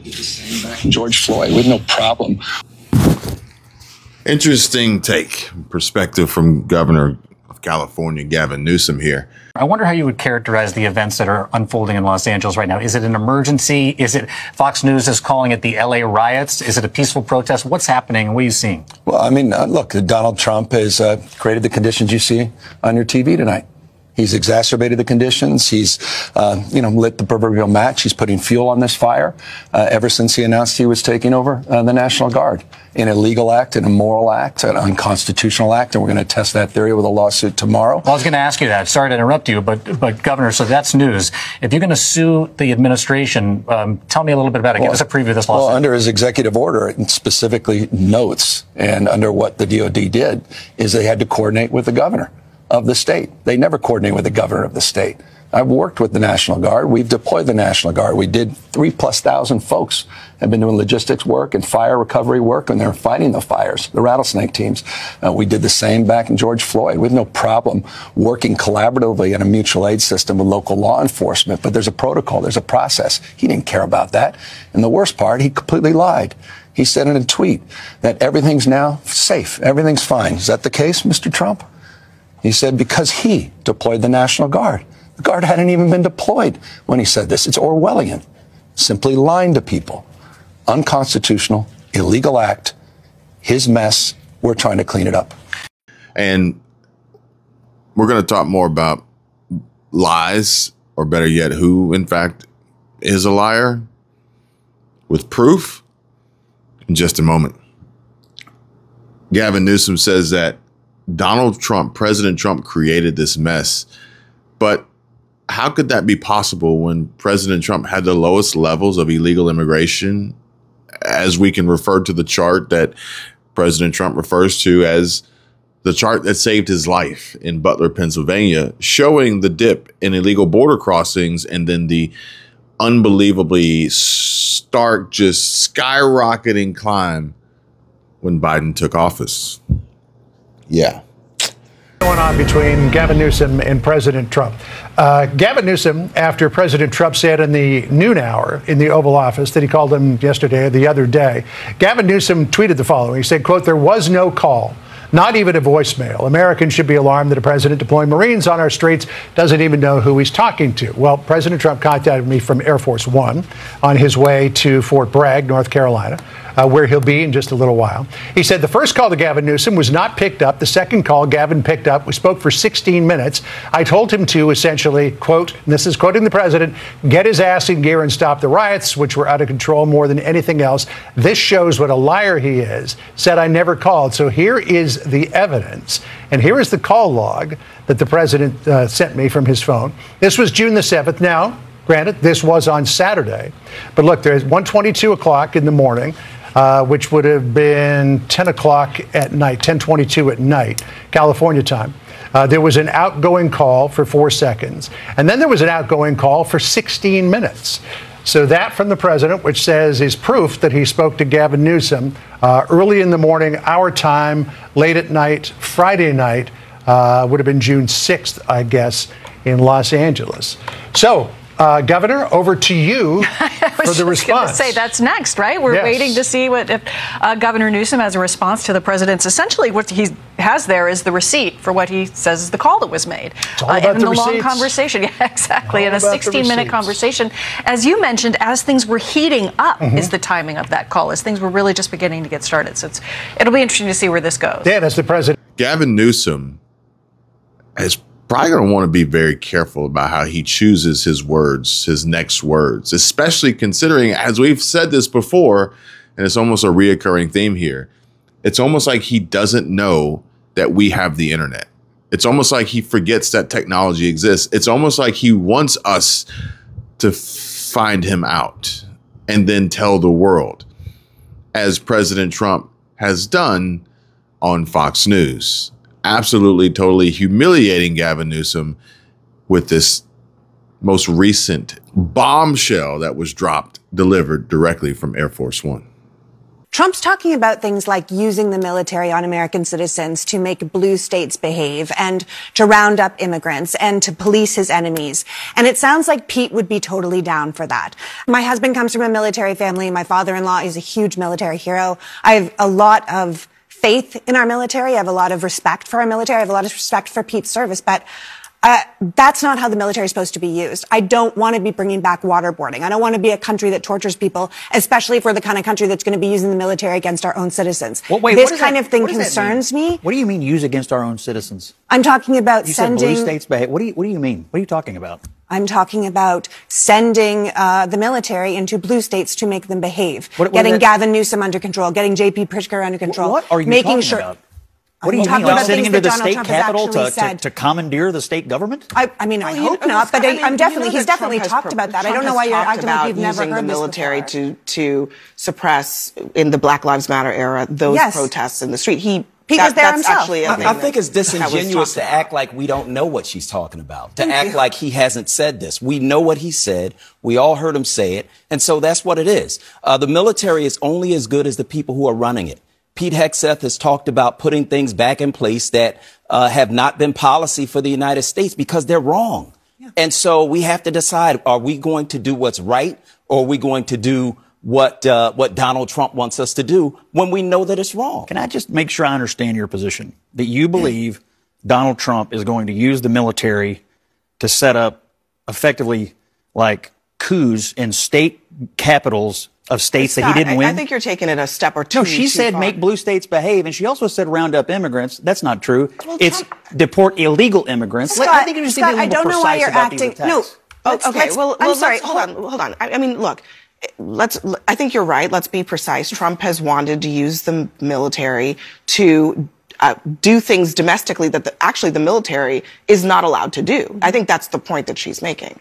did the same back in George Floyd with no problem. Interesting perspective from Governor of California, Gavin Newsom here. I wonder how you would characterize the events that are unfolding in Los Angeles right now. Is it an emergency? Is it Fox News is calling it the LA riots? Is it a peaceful protest? What's happening and what are you seeing? Well, I mean, look, Donald Trump has created the conditions you see on your TV tonight. He's exacerbated the conditions. He's, lit the proverbial match. He's putting fuel on this fire ever since he announced he was taking over the National Guard. An illegal act, an immoral act, an unconstitutional act, and we're going to test that theory with a lawsuit tomorrow. Well, I was going to ask you that. Sorry to interrupt you, but Governor, so that's news. If you're going to sue the administration, tell me a little bit about it. Give us a preview of this lawsuit. Well, under his executive order, it specifically notes, and under what the DOD did, is they had to coordinate with the governor of the state. They never coordinate with the governor of the state. I've worked with the National Guard. We've deployed the National Guard. We did 3,000+ folks have been doing logistics work and fire recovery work, and they're fighting the fires, the rattlesnake teams. We did the same back in George Floyd with no problem working collaboratively in a mutual aid system with local law enforcement. But there's a protocol, there's a process. He didn't care about that. And the worst part, he completely lied. He said in a tweet that everything's now safe, everything's fine. Is that the case, Mr. Trump? He said because he deployed the National Guard. The Guard hadn't even been deployed when he said this. It's Orwellian. Simply lying to people. Unconstitutional, illegal act. His mess. We're trying to clean it up. And we're going to talk more about lies, or better yet, who, in fact, is a liar, with proof, in just a moment. Gavin Newsom says that Donald Trump, President Trump, created this mess. But how could that be possible when President Trump had the lowest levels of illegal immigration, as we can refer to the chart that President Trump refers to as the chart that saved his life in Butler, Pennsylvania, showing the dip in illegal border crossings and then the unbelievably stark, just skyrocketing climb when Biden took office? Yeah. Going on between Gavin Newsom and President Trump. Gavin Newsom, after President Trump said in the noon hour in the Oval Office that he called him yesterday or the other day, Gavin Newsom tweeted the following. He said, quote, "There was no call, not even a voicemail. Americans should be alarmed that a president deploying Marines on our streets doesn't even know who he's talking to." Well, President Trump contacted me from Air Force One on his way to Fort Bragg, North Carolina, where he'll be in just a little while. He said the first call to Gavin Newsom was not picked up. The second call Gavin picked up. We spoke for 16 minutes. I told him to essentially, quote, and this is quoting the president, "get his ass in gear and stop the riots, which were out of control more than anything else. This shows what a liar he is. Said I never called." So here is the evidence. And here is the call log that the president sent me from his phone. This was June the 7th. Now, granted, this was on Saturday. But look, there's 1:22 o'clock in the morning. Which would have been 10 o'clock at night, 10:22 at night, California time. There was an outgoing call for 4 seconds. And then there was an outgoing call for 16 minutes. So that from the president, which says is proof that he spoke to Gavin Newsom early in the morning, our time, late at night, Friday night, would have been June 6th, I guess, in Los Angeles. So, Governor, over to you for the response. I was going to say that's next, right? We're waiting to see what if Governor Newsom has a response to the president's. Essentially, what he has there is the receipt for what he says is the call that was made. It's all about and the the receipts. long conversation. Yeah, exactly. In a 16-minute conversation. As you mentioned, as things were heating up is the timing of that call, as things were really just beginning to get started. So it'll be interesting to see where this goes. Yeah, that's the president. Gavin Newsom has probably going to want to be very careful about how he chooses his words, his next words, especially considering, as we've said this before, and it's almost a reoccurring theme here, it's almost like he doesn't know that we have the internet. It's almost like he forgets that technology exists. It's almost like he wants us to find him out and then tell the world, as President Trump has done on Fox News. Absolutely, totally humiliating Gavin Newsom with this most recent bombshell that was delivered directly from Air Force One. Trump's talking about things like using the military on American citizens to make blue states behave and to round up immigrants and to police his enemies. And it sounds like Pete would be totally down for that. My husband comes from a military family. My father-in-law is a huge military hero. I have a lot of faith in our military. I have a lot of respect for our military. I have a lot of respect for Pete's service, but that's not how the military is supposed to be used. I don't want to be bringing back waterboarding. I don't want to be a country that tortures people, especially if we're the kind of country that's going to be using the military against our own citizens. Well, wait, this kind of thing concerns me. What do you mean use against our own citizens? I'm talking about sending... You said blue states behave. What do you mean? What are you talking about? I'm talking about sending the military into blue states to make them behave. Getting Gavin Newsom under control, getting J.P. Pritzker under control. What are you talking about? What do you mean, like sitting into the state capitol to commandeer the state government? I mean, I hope not, but he's definitely talked about that. I don't know why you're acting like you've never heard this before. Using the military to suppress, in the Black Lives Matter era, those protests in the street. He was there himself. I think it's disingenuous to act like we don't know what she's talking about, to act like he hasn't said this. We know what he said. We all heard him say it. And so that's what it is. The military is only as good as the people who are running it. Pete Hegseth has talked about putting things back in place that have not been policy for the United States because they're wrong. Yeah. And so we have to decide, are we going to do what's right, or are we going to do what Donald Trump wants us to do when we know that it's wrong? Can I just make sure I understand your position? That you believe Donald Trump is going to use the military to set up effectively like coups in state capitals of states that he didn't win? I think you're taking it a step or two. No, she said make blue states behave, and she also said round up immigrants. That's not true. Well, it's deport illegal immigrants. Scott, I think you just need to be a little more precise about these attacks. No, okay. Well, I'm sorry. Hold on. I mean, look. I think you're right. Let's be precise. Trump has wanted to use the military to do things domestically that actually the military is not allowed to do. I think that's the point that she's making.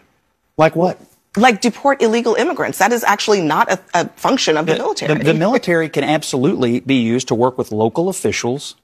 Like what? Like deport illegal immigrants. That is actually not a function of the military. The military can absolutely be used to work with local officials,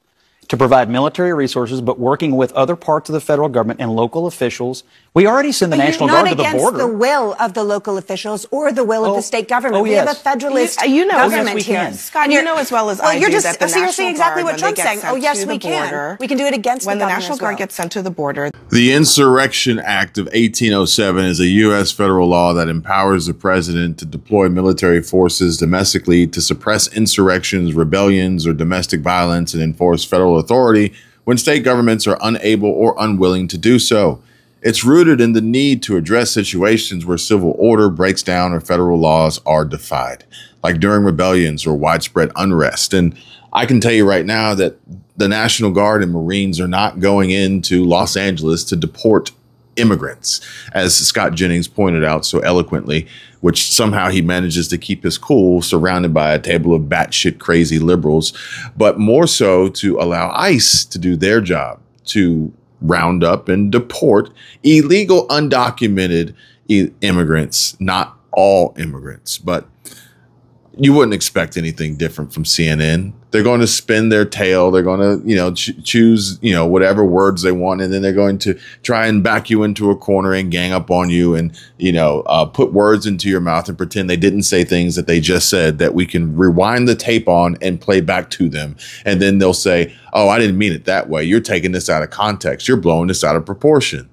to provide military resources, but working with other parts of the federal government and local officials. We already send the National Guard to the border. Not against the will of the local officials or the will of the state government. We have a federalist government here. Scott, you know as well as I do that the National exactly Guard, what Trump's saying. Oh, yes, we can. We can do it against when the National Guard gets sent to the border. The Insurrection Act of 1807 is a U.S. federal law that empowers the president to deploy military forces domestically to suppress insurrections, rebellions, or domestic violence and enforce federal authority when state governments are unable or unwilling to do so. It's rooted in the need to address situations where civil order breaks down or federal laws are defied, like during rebellions or widespread unrest. And I can tell you right now that the National Guard and Marines are not going into Los Angeles to deport immigrants, as Scott Jennings pointed out so eloquently, which somehow he manages to keep his cool surrounded by a table of batshit crazy liberals, but more so to allow ICE to do their job, to round up and deport illegal, undocumented immigrants, not all immigrants. But you wouldn't expect anything different from CNN. They're going to spin their tail. They're going to, choose, whatever words they want. And then they're going to try and back you into a corner and gang up on you and, put words into your mouth and pretend they didn't say things that they just said that we can rewind the tape on and play back to them. And then they'll say, oh, I didn't mean it that way. You're taking this out of context. You're blowing this out of proportion.